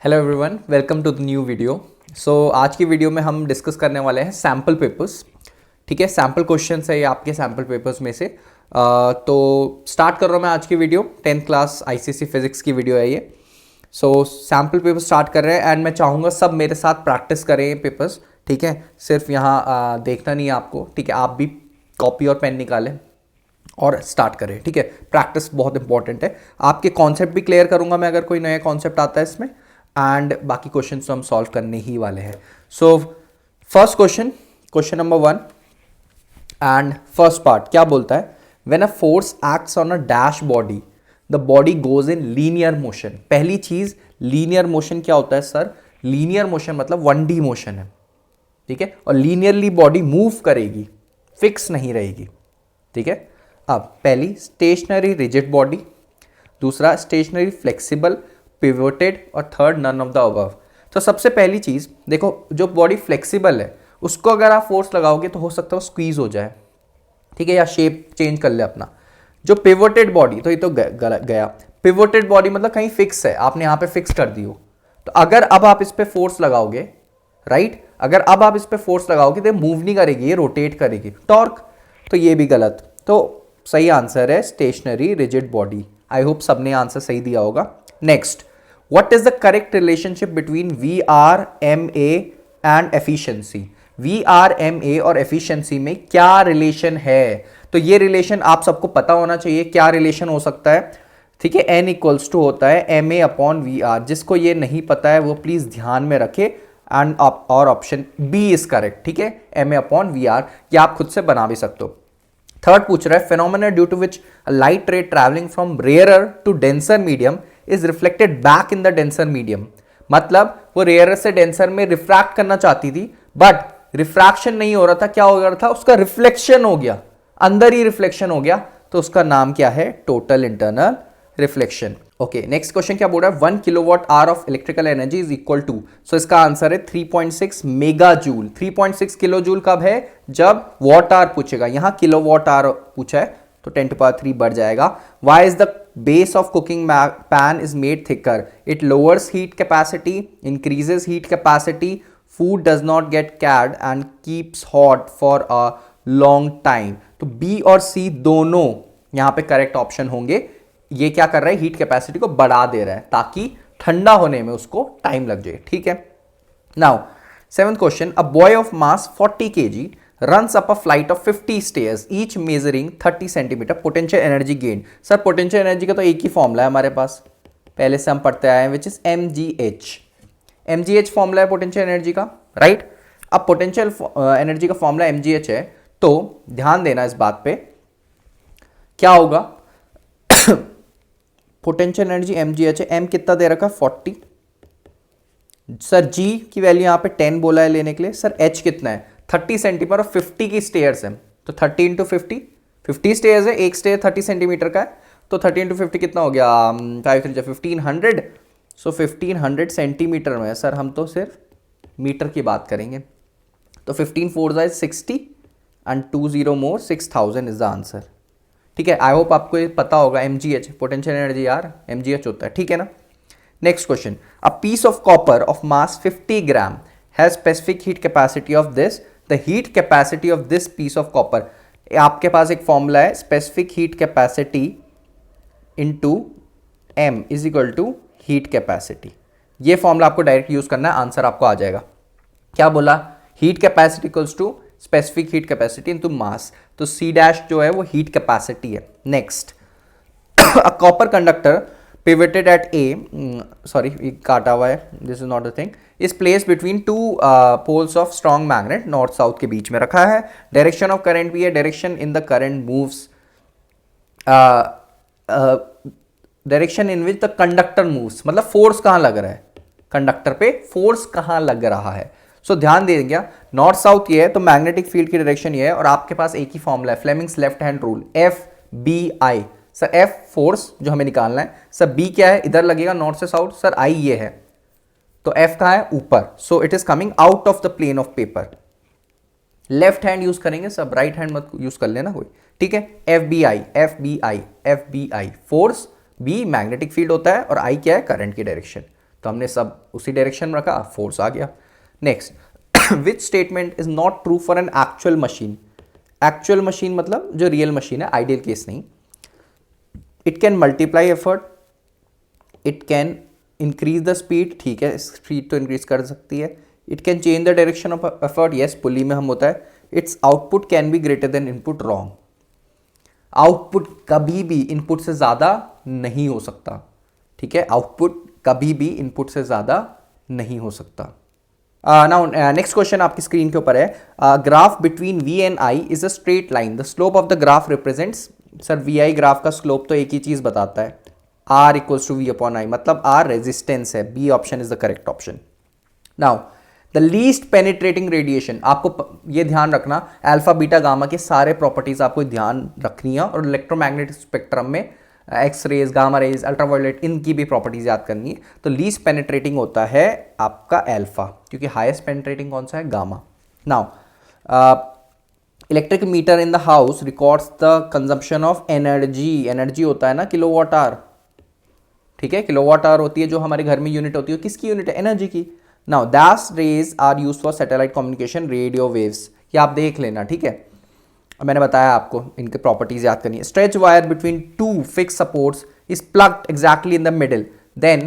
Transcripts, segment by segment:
Hello everyone, welcome to the new video. आज की video में हम डिस्कस करने वाले हैं सैम्पल पेपर्स। ठीक है, सैम्पल क्वेश्चंस है ये आपके सैम्पल पेपर्स में से। तो स्टार्ट कर रहा हूँ मैं आज की video. 10th class ICSE physics की वीडियो है ये। सैम्पल पेपर स्टार्ट कर रहे हैं एंड मैं चाहूँगा सब मेरे साथ प्रैक्टिस करें पेपर्स। ठीक है, सिर्फ यहाँ देखना नहीं है आपको। ठीक है, आप भी कॉपी और पेन निकालें और स्टार्ट करें। ठीक है, प्रैक्टिस बहुत इंपॉर्टेंट है। आपके कॉन्सेप्ट भी क्लियर करूंगा मैं अगर कोई नया कॉन्सेप्ट आता है इसमें, एंड बाकी क्वेश्चन तो हम सॉल्व करने ही वाले हैं। First question number 1 and first part क्या बोलता है? When a force acts on a dash body the body goes in linear motion. पहली चीज, लीनियर मोशन क्या होता है सर? लीनियर मोशन मतलब 1D मोशन है। ठीक है, और लीनियरली बॉडी मूव करेगी, फिक्स नहीं रहेगी। ठीक है, अब पहली स्टेशनरी रिजिड बॉडी, दूसरा स्टेशनरी फ्लेक्सिबल पिवोटेड, और third none of the above. तो सबसे पहली चीज देखो, जो बॉडी फ्लेक्सिबल है उसको अगर आप फोर्स लगाओगे तो हो सकता है वो स्क्वीज हो जाए। ठीक है, या शेप चेंज कर ले अपना। जो पिवोटेड बॉडी, तो ये तो गया। पिवोटेड बॉडी मतलब कहीं फिक्स है, आपने यहां पे फिक्स कर दी हो। तो अगर अब आप इस पे फोर्स लगाओगे, राइट, अगर अब आप इस पे फोर्स लगाओगे तो मूव नहीं करेगी, ये रोटेट करेगी, टॉर्क। तो ये भी गलत। तो सही आंसर है stationary rigid body. I hope सबने आंसर सही दिया होगा। Next, what is the correct relationship between VRMA and efficiency? VRMA और एफिशिएंसी में क्या रिलेशन है? तो ये रिलेशन आप सबको पता होना चाहिए। क्या रिलेशन हो सकता है? ठीक है, N इक्वल्स टू होता है MA अपॉन VR। जिसको ये नहीं पता है वो प्लीज ध्यान में रखे, एंड और ऑप्शन बी इज करेक्ट। ठीक है, MA अपॉन VR, ये आप खुद से बना भी सकते हो। थर्ड पूछ रहा है, phenomena due to which light ray travelling from rarer to denser medium is reflected back in the denser medium. मतलब वो रेयरर से डेंसर में रिफ्रैक्ट करना चाहती थी, बट रिफ्रैक्शन नहीं हो रहा था। क्या हो गया था? उसका रिफ्लेक्शन हो गया, अंदर ही रिफ्लेक्शन हो गया। तो उसका नाम क्या है? Total internal reflection. Okay, next question क्या बोल रहा है? 1 kilowatt hour of electrical energy is equal to. So इसका आंसर है 3.6 मेगा जूल। 3.6 किलो जूल कब है? जब वॉट आवर पूछेगा। यहां किलोवाट आवर पूछा है तो 10 to the power 3 बढ़ जाएगा। Why is the base of cooking pan is made thicker? It lowers heat capacity, increases heat capacity, food does not get charred and keeps hot for a long time. तो B और C दोनों यहां पे correct option होंगे। ये क्या कर रहा है? हीट कैपेसिटी को बढ़ा दे रहा है ताकि ठंडा होने में उसको टाइम लग जाए। ठीक है, now seventh question, a boy of mass 40 kg runs up a flight of 50 stairs each measuring 30 centimeter. potential energy gained. Sir potential energy का तो एक ही फॉर्मूला है हमारे पास, पहले से हम पढ़ते आए हैं, विच इज mgh फॉर्मूला है पोटेंशियल एनर्जी का, राइट। अब पोटेंशियल एनर्जी का फॉर्मूला mgh है, तो ध्यान देना इस बात पे। क्या होगा? पोटेंशियल एनर्जी mgh है, m कितना दे रखा? 40। सर g की वैल्यू यहां पे 10 बोला है लेने के लिए। सर h कितना है? 30 सेंटीमीटर और 50 की स्टेयर्स है, तो 30 इंटू 50 स्टेयर्स है, एक स्टेयर 30 सेंटीमीटर का है, तो 30 इंटू 50 कितना हो गया? 1500। सो 1500 सेंटीमीटर में सर हम तो सिर्फ मीटर की बात करेंगे, तो 15 4 is 60 and 20 more 6000 is the answer. ठीक है, आई होप आपको ये पता होगा। mgh पोटेंशियल एनर्जी यार mgh होता है। ठीक है ना। Next question, a piece of copper of mass 50 gram has specific heat capacity of this. The heat capacity of this piece of copper. आपके पास एक फॉर्मूला है, specific heat capacity into m is equal to heat capacity. ये formula आपको direct use करना है, answer आपको आ जाएगा। क्या बोला? Heat capacity equals to specific heat capacity into mass, तो C डैश जो है वो हीट कैपेसिटी है। Next, a copper conductor pivoted at A, sorry काटा हुआ है, this is not a thing, is placed between two poles of strong magnet, north south के बीच में रखा है। डायरेक्शन ऑफ करंट भी है, direction in the current moves, direction in which the conductor moves, मतलब फोर्स कहां लग रहा है? कंडक्टर पे फोर्स कहां लग रहा है? सो ध्यान दे देंगे, नॉर्थ साउथ ये है तो मैग्नेटिक फील्ड की डायरेक्शन ये है, और आपके पास एक ही फॉर्मूला है, Fleming's left hand rule, FBI। Sir F force जो हमें निकालना है, सर B क्या है? इधर लगेगा नॉर्थ से साउथ, सर I ये है, तो F कहां है? ऊपर। So it is coming out of the plane of paper. Left hand use करेंगे सब, राइट हैंड मत यूज कर लेना कोई। ठीक है, FBI force, B magnetic field होता है, और I क्या है? करंट की डायरेक्शन। तो हमने सब उसी डायरेक्शन में रखा, फोर्स आ गया। Next, which statement is not true for an actual machine. Actual machine मतलब जो रियल मशीन है, आइडियल केस नहीं। It can multiply effort, it can increase the speed, ठीक है स्पीड तो इंक्रीज कर सकती है। It can change the direction of effort, yes pulley में हम होता है। It's output can be greater than input, wrong. Output कभी भी इनपुट से ज़्यादा नहीं हो सकता, ठीक है, आउटपुट कभी भी इनपुट से ज़्यादा नहीं हो सकता। नाउ नेक्स्ट क्वेश्चन आपकी स्क्रीन के ऊपर है, graph between V and I is a straight line, the slope of the graph represents. Sir V I graph का स्लोप तो एक ही चीज़ बताता है, R equals to V upon I, मतलब आर रेजिस्टेंस है। B option is the correct option. Now the least penetrating radiation, आपको ये ध्यान रखना, अल्फा बीटा गामा के सारे प्रॉपर्टीज आपको ध्यान रखनी है, और इलेक्ट्रोमैग्नेटिक स्पेक्ट्रम में X rays, gamma rays, ultraviolet, इनकी भी प्रॉपर्टीज याद करनी है। तो लीस्ट पेनिट्रेटिंग होता है आपका अल्फा, क्योंकि हाईएस्ट पेनिट्रेटिंग कौन सा है, gamma. Now electric meter in the house records the consumption of energy, energy होता है ना किलोवाट आवर, ठीक है, किलोवाट आवर होती है जो हमारे घर में यूनिट होती है, किसकी यूनिट है, एनर्जी की। Now dash rays are use for satellite communication, radio waves, ये आप देख लेना, ठीक है। मैंने बताया आपको इनके प्रॉपर्टीज याद करनी है। Stretch wire between two fix supports is plugged exactly in the middle then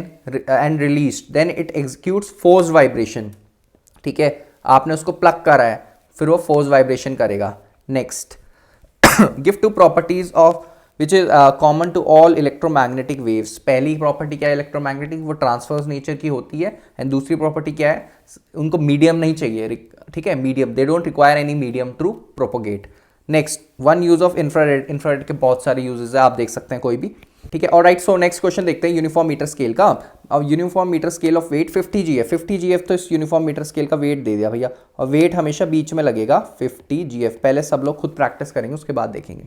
and released, then it executes force vibration, ठीक है, आपने उसको प्लग करा है, फिर वो फोर्स वाइब्रेशन करेगा। Next, give two properties of which is common to all electromagnetic waves. पहली प्रॉपर्टी क्या है इलेक्ट्रोमैग्नेटिक, वो ट्रांसफर्स नेचर की होती है, एंड दूसरी प्रॉपर्टी क्या है, उनको मीडियम नहीं चाहिए, ठीक है, medium, they don't require any medium to propagate. Next, one use of infrared, infrared के बहुत सारे यूजेस है, आप देख सकते हैं कोई भी, ठीक है। ऑलराइट, सो नेक्स्ट क्वेश्चन देखते हैं यूनिफॉर्म मीटर स्केल का। अब uniform metre scale of weight 50 GF, 50 GF तो इस यूनिफॉर्म मीटर स्केल का वेट दे दिया भैया, और वेट हमेशा बीच में लगेगा 50 GF। पहले सब लोग खुद प्रैक्टिस करेंगे, उसके बाद देखेंगे।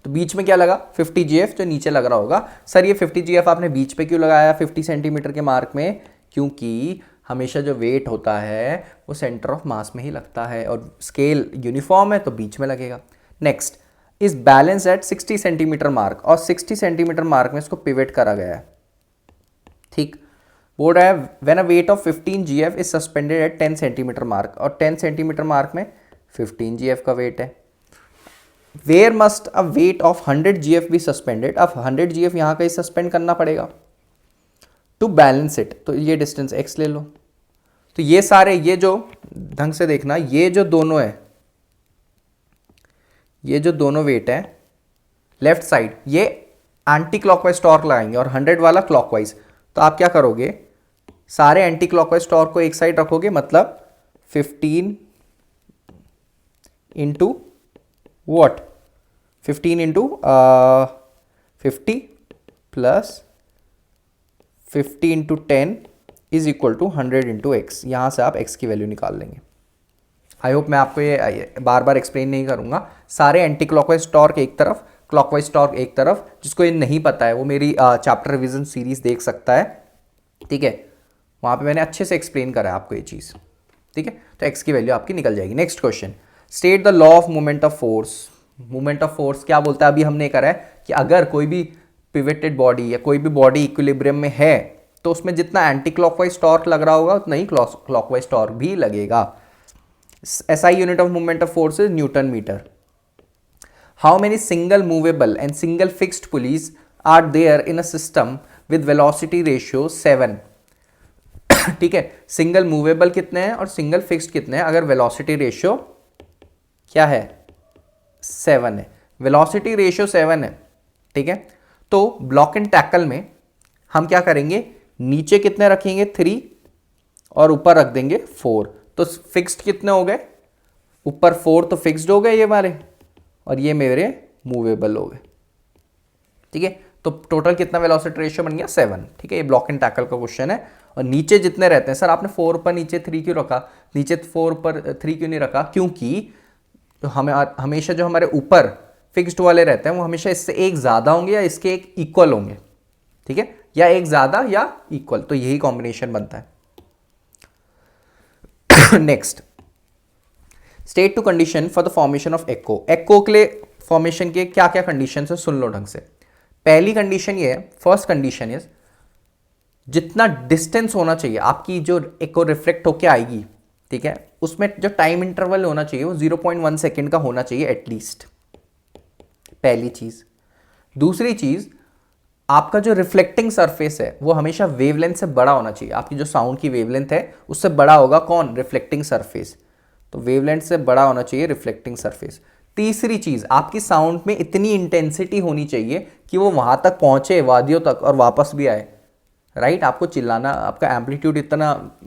तो बीच में क्या लगा, 50 GF, जो नीचे लग रहा होगा। सर ये 50 GF आपने बीच पे क्यों लगाया 50 सेंटीमीटर के मार्क में, क्योंकि हमेशा जो वेट होता है वो सेंटर ऑफ मास में ही लगता है, और स्केल यूनिफॉर्म है तो बीच में लगेगा। Next, is balance at 60 centimetre mark, और 60 सेंटीमीटर मार्क में इसको पिवट करा गया है, ठीक। बोल रहा है when a weight of 15 GF is suspended at 10 centimetre mark, और 10 सेंटीमीटर मार्क में 15 GF का वेट है। Where must a weight of 100 GF भी सस्पेंडेड, अब 100 GF यहाँ कहीं सस्पेंड करना पड़ेगा टू बैलेंस इट, तो ये डिस्टेंस x ले लो। तो ये सारे, ये जो ढंग से देखना, ये जो दोनों है, ये जो दोनों वेट है लेफ्ट साइड, ये एंटी क्लॉकवाइज टॉर्क लगाएंगे, और 100 वाला क्लॉकवाइज। तो आप क्या करोगे, सारे एंटी क्लॉकवाइज टॉर्क को एक साइड रखोगे, मतलब 15 into what, 15 into 50 plus 50 into 10 is equal to 100 into X. यहाँ से आप x की वैल्यू निकाल लेंगे। आई होप मैं आपको ये बार बार एक्सप्लेन नहीं करूँगा। सारे एंटी क्लॉकवाइज टॉर्क एक तरफ, क्लॉकवाइज टॉर्क एक तरफ। जिसको ये नहीं पता है वो मेरी चैप्टर रिवीजन सीरीज देख सकता है, ठीक है, वहाँ पे मैंने अच्छे से एक्सप्लेन करा है आपको ये चीज़, ठीक है। तो x की वैल्यू आपकी निकल जाएगी। Next question, state the law of movement of force. Movement of force क्या बोलता है, अभी हमने करा है कि अगर कोई भी पिवेटेड बॉडी या कोई भी बॉडी इक्विलिब्रियम में है तो उसमें जितना एंटी क्लॉकवाइज टॉर्क लग रहा होगा उतना ही क्लॉकवाइज टॉर्क भी लगेगा। SI unit of movement of force is newton metre. How many single movable and single fixed pulleys are there in a system with velocity ratio 7। ठीक है, सिंगल मूवेबल कितने हैं और सिंगल फिक्स्ड कितने हैं अगर वेलोसिटी रेशियो क्या है 7 है, वेलोसिटी रेशियो 7 है, ठीक है। तो ब्लॉक एंड टैकल में हम क्या करेंगे, नीचे कितने रखेंगे 3 और ऊपर रख देंगे 4। तो फिक्स्ड कितने हो गए, ऊपर 4 तो फिक्स्ड हो गए ये हमारे, और ये मेरे मूवेबल हो गए, ठीक है। तो टोटल कितना वेलोसिटी रेशियो बन गया 7, ठीक है। ये ब्लॉक एंड टैकल का क्वेश्चन है। और नीचे जितने रहते हैं, सर आपने 4 पर नीचे 3 क्यों रखा, नीचे 4 पर 3 क्यों नहीं रखा, क्योंकि तो हमें हमेशा जो हमारे ऊपर फिक्स्ड वाले रहते हैं वो हमेशा इससे एक ज़्यादा होंगे या इसके एक इक्वल होंगे, ठीक है, या एक ज़्यादा या इक्वल, तो यही कॉम्बिनेशन बनता है। Next, state two condition for the formation of echo. Echo के लिए फॉर्मेशन के क्या क्या कंडीशन है सुन लो ढंग से। पहली कंडीशन ये है, फर्स्ट कंडीशन इज जितना डिस्टेंस होना चाहिए आपकी जो एक और रिफ्लेक्ट होके आएगी, ठीक है, उसमें जो टाइम इंटरवल होना चाहिए वो 0.1 सेकेंड का होना चाहिए एटलीस्ट, पहली चीज। दूसरी चीज, आपका जो रिफ्लेक्टिंग सरफेस है वो हमेशा वेवलेंथ से बड़ा होना चाहिए। आपकी जो साउंड की वेवलेंथ है उससे बड़ा होगा कौन? Reflecting surface. तो वेवलेंथ से बड़ा होना चाहिए रिफ्लेक्टिंग सरफेस। तीसरी चीज, आपकी साउंड में इतनी इंटेंसिटी होनी चाहिए कि वो वहां तक पहुंचे, वादियों तक, और वापस भी आए। राइट, आपको चिल्लाना, आपका एम्पलीट्यूड इतना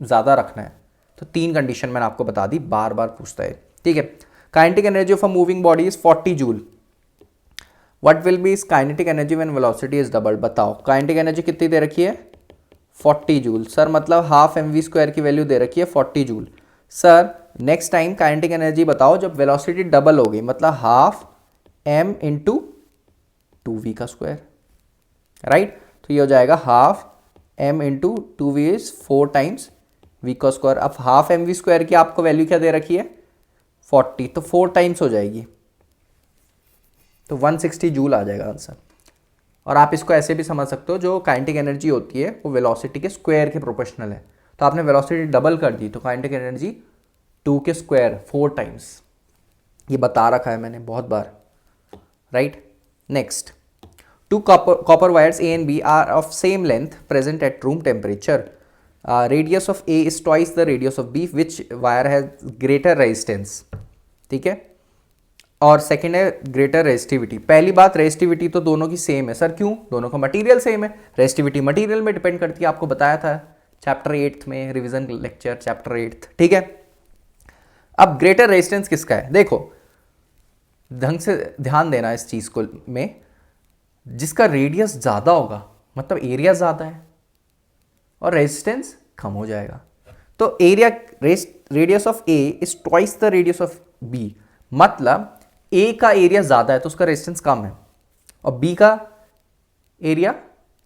ज्यादा रखना है। तो 3 कंडीशन मैंने आपको बता दी, बार बार पूछता है, ठीक है। Kinetic energy of a moving body is 40 joule. What will be is kinetic energy when velocity is doubled? बताओ, काइनेटिक एनर्जी कितनी दे रखी है? 40 जूल। सर मतलब हाफ mv² की वैल्यू दे रखी है 40 joule. Sir next time kinetic energy बताओ जब वेलोसिटी डबल हो गई, मतलब हाफ m इंटू 2v का स्क्वायर। राइट, तो ये हो जाएगा half m into 2v is 4 times v का स्क्वायर। अब हाफ mv² की आपको वैल्यू क्या दे रखी है? 40, तो 4 टाइम्स हो जाएगी, तो 160 जूल आ जाएगा आंसर। और आप इसको ऐसे भी समझ सकते हो, जो काइनेटिक एनर्जी होती है वो वेलोसिटी के स्क्वायर के प्रोपोर्शनल है। तो आपने वेलोसिटी डबल कर दी तो काइनेटिक एनर्जी 2 के स्क्वायर 4 टाइम्स। ये बता रखा है मैंने बहुत बार। Right, next, 2 copper wires A and B are of same length present at room temperature. Radius of A is twice the radius of B. Which wire has greater resistance? ठीक है, और सेकेंड है ग्रेटर रेजिस्टिविटी। पहली बात, resistivity तो दोनों की same है। सर क्यों? दोनों का मटेरियल सेम है। रेजिस्टिविटी मटेरियल में डिपेंड करती है, आपको बताया था चैप्टर 8 में, रिवीजन लेक्चर चैप्टर 8, ठीक है। अब ग्रेटर रेजिस्टेंस किसका है? देखो ढंग से ध्यान देना इस चीज को में, जिसका रेडियस ज्यादा होगा मतलब एरिया ज्यादा है और रेजिस्टेंस कम हो जाएगा। तो area, radius of A is twice the radius of B, मतलब ए का एरिया ज्यादा है तो उसका रेजिस्टेंस कम है, और बी का एरिया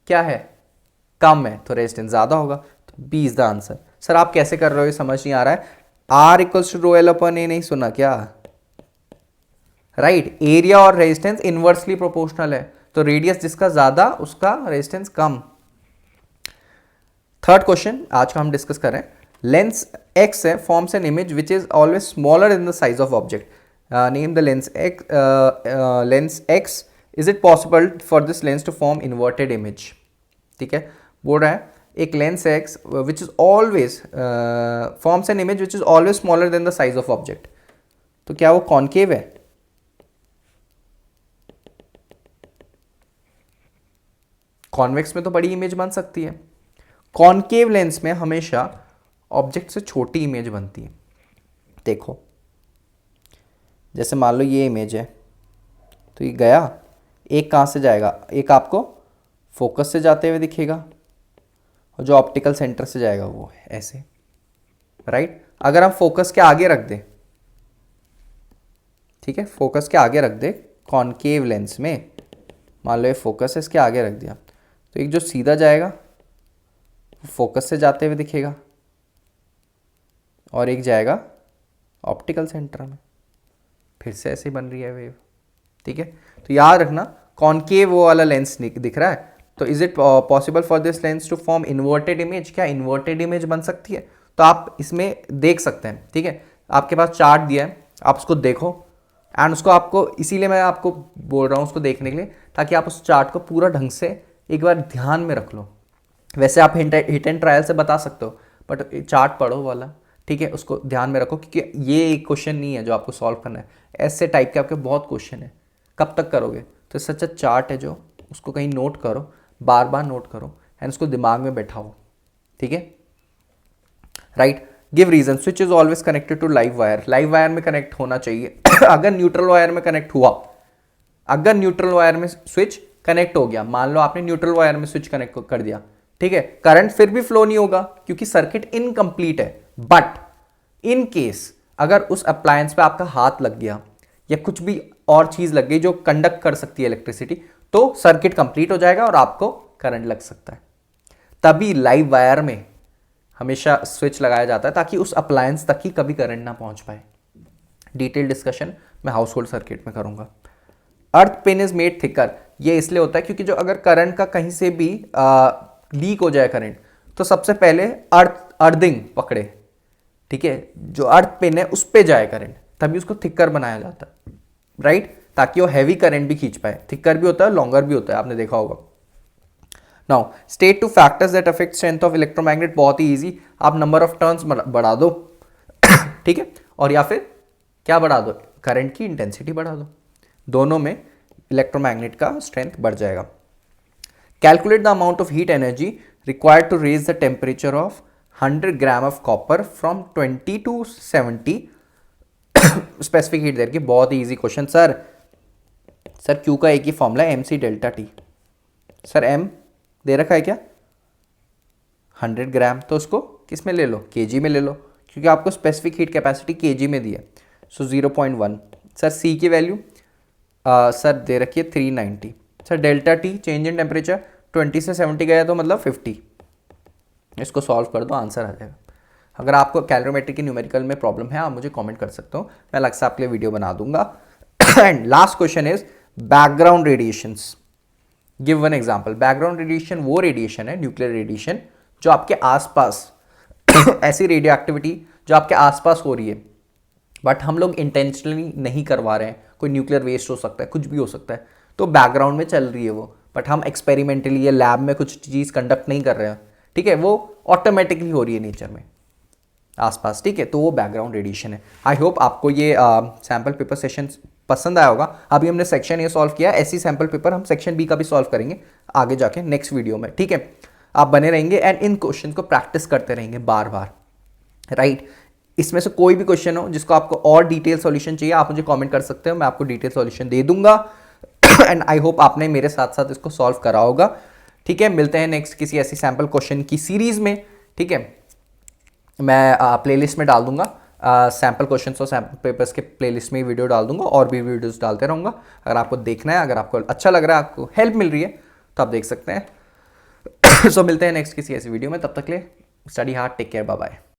क्या है? कम है, तो रेजिस्टेंस ज्यादा होगा। तो B is the answer. Sir आप कैसे कर रहे हो, समझ नहीं आ रहा है। R equals to rho L upon A नहीं सुना क्या? राइट, एरिया और रेजिस्टेंस इनवर्सली प्रोपोर्शनल है, तो रेडियस जिसका ज्यादा उसका रेजिस्टेंस कम। थर्ड क्वेश्चन आज का हम डिस्कस कर रहे हैं, लेंस एक्स है forms an image which is always smaller in the size of object. Name the lens X. Lens X, is it possible for this lens to form inverted image? ठीक है, बोल रहा है एक lens X which is always forms an image which is always smaller than the size of object, तो क्या वो concave है? कॉन्वेक्स में तो बड़ी इमेज बन सकती है, कॉन्केव लेंस में हमेशा ऑब्जेक्ट से छोटी इमेज बनती है। देखो जैसे मान लो ये इमेज है, तो ये गया, एक कहाँ से जाएगा? एक आपको फोकस से जाते हुए दिखेगा, और जो ऑप्टिकल सेंटर से जाएगा वो है ऐसे। राइट, अगर हम फोकस के आगे रख दें, ठीक है, फोकस के आगे रख दे कॉन्केव लेंस में, मान लो ये फोकस है, इसके आगे रख दिया, तो एक जो सीधा जाएगा फोकस से जाते हुए दिखेगा, और एक जाएगा ऑप्टिकल सेंटर में, फिर से ऐसे बन रही है वेव। ठीक है, तो याद रखना कॉन्केव वो वाला लेंस दिख रहा है, तो is it possible for this lens to form inverted image? क्या इन्वर्टेड इमेज बन सकती है? तो आप इसमें देख सकते हैं। ठीक है, आपके पास चार्ट दिया है, आप उसको देखो, एंड उसको आपको, इसीलिए मैं आपको बोल रहा हूँ उसको देखने के लिए, ताकि आप उस चार्ट को पूरा ढंग से एक बार ध्यान में रख लो। वैसे आप हिट एंड ट्रायल से बता सकते हो, बट चार्ट पढ़ो वाला, ठीक है, उसको ध्यान में रखो, क्योंकि ये एक क्वेश्चन नहीं है जो आपको सॉल्व करना है। ऐसे टाइप के आपके बहुत क्वेश्चन है, कब तक करोगे? तो सच अच्छा चार्ट है जो, उसको कहीं नोट करो, बार बार नोट करो, एंड उसको दिमाग में बैठाओ। ठीक है, right. Give reason, switch is always connected to live wire. Live wire में कनेक्ट होना चाहिए। अगर न्यूट्रल वायर में कनेक्ट हुआ, अगर न्यूट्रल वायर में स्विच कनेक्ट हो गया, मान लो आपने न्यूट्रल वायर में स्विच कनेक्ट कर दिया, ठीक है, करंट फिर भी फ्लो नहीं होगा क्योंकि सर्किट इनकम्प्लीट है। बट इन केस अगर उस अप्लायंस पे आपका हाथ लग गया या कुछ भी और चीज लग गई जो कंडक्ट कर सकती है इलेक्ट्रिसिटी, तो सर्किट कंप्लीट हो जाएगा और आपको करंट लग सकता है। तभी लाइव वायर में हमेशा स्विच लगाया जाता है ताकि उस अप्लायंस तक ही कभी करंट ना पहुंच पाए। डिटेल डिस्कशन मैं हाउस होल्ड सर्किट में करूंगा। अर्थ पिन इज मेड थिकर, ये इसलिए होता है क्योंकि जो अगर करंट का कहीं से भी लीक हो जाए करंट, तो सबसे पहले अर्थिंग पकड़े, ठीक है, जो अर्थ पिन है उस पे जाए करंट, तभी उसको थिकर बनाया जाता है, राइट, ताकि वो हैवी करंट भी खींच पाए। थिकर भी होता है, लॉन्गर भी होता है, आपने देखा होगा। Now state two factors that affect strength of electromagnet, बहुत ही ईजी, आप नंबर ऑफ टर्न्स बढ़ा दो ठीक है, और या फिर क्या बढ़ा दो, करंट की इंटेंसिटी बढ़ा दो, दोनों में इलेक्ट्रोमैग्नेट का स्ट्रेंथ बढ़ जाएगा। Calculate the amount of heat energy required to raise the temperature of 100 gram of copper from 20 to 70 specific heat देर की। बहुत ही easy question sir. Sir Q का एक ही फॉर्मूला है, M C delta T. Sir M दे रखा है क्या, 100 ग्राम, तो उसको किस में ले लो, केजी में ले लो, क्योंकि आपको स्पेसिफिक हीट कैपेसिटी केजी में दी है। सो 0.1। सर सी की वैल्यू सर दे रखी है 390। Sir delta T change in temperature 20 से 70 गया तो मतलब 50। इसको सॉल्व कर दो, आंसर आ जाएगा। अगर आपको कैलोरीमेट्री की न्यूमेरिकल में प्रॉब्लम है, आप मुझे कमेंट कर सकते हो, मैं अलग से आपके लिए वीडियो बना दूंगा। And last question is background radiations. Give one example. Background radiation वो रेडिएशन है, न्यूक्लियर रेडिएशन, जो आपके आसपास ऐसी रेडियो एक्टिविटी जो आपके आसपास हो रही है, बट हम लोग इंटेंशनली नहीं करवा रहे हैं। कोई न्यूक्लियर वेस्ट हो सकता है, कुछ भी हो सकता है, तो बैकग्राउंड में चल रही है वो, बट हम एक्सपेरिमेंटली या लैब में कुछ चीज़ कंडक्ट नहीं कर रहे हैं, ठीक है, वो ऑटोमेटिकली हो रही है नेचर में आसपास, ठीक है, तो वो बैकग्राउंड रेडिएशन है। आई होप आपको ये सैम्पल पेपर सेशन पसंद आया होगा। अभी हमने सेक्शन ए सॉल्व किया, ऐसी सैम्पल पेपर हम सेक्शन बी का भी सॉल्व करेंगे आगे जाके नेक्स्ट वीडियो में, ठीक है। आप बने रहेंगे एंड इन क्वेश्चन को प्रैक्टिस करते रहेंगे बार बार, राइट। इसमें से कोई भी क्वेश्चन हो जिसको आपको और डिटेल सॉल्यूशन चाहिए, आप मुझे कमेंट कर सकते हो, मैं आपको डिटेल सॉल्यूशन दे दूंगा। एंड आई होप आपने मेरे साथ साथ इसको सॉल्व करा होगा, ठीक है। मिलते हैं नेक्स्ट किसी ऐसी सैम्पल क्वेश्चन की सीरीज में, ठीक है। मैं प्लेलिस्ट में डाल दूंगा सैम्पल क्वेश्चंस और सैम्पल पेपर्स के प्लेलिस्ट में ही वीडियो डाल दूंगा, और भी वीडियोस डालते रहूँगा। अगर आपको देखना है, अगर आपको अच्छा लग रहा है, आपको हेल्प मिल रही है, तो आप देख सकते हैं। सो मिलते हैं नेक्स्ट किसी ऐसी वीडियो में, तब तक के लिए study hard, take care, bye bye.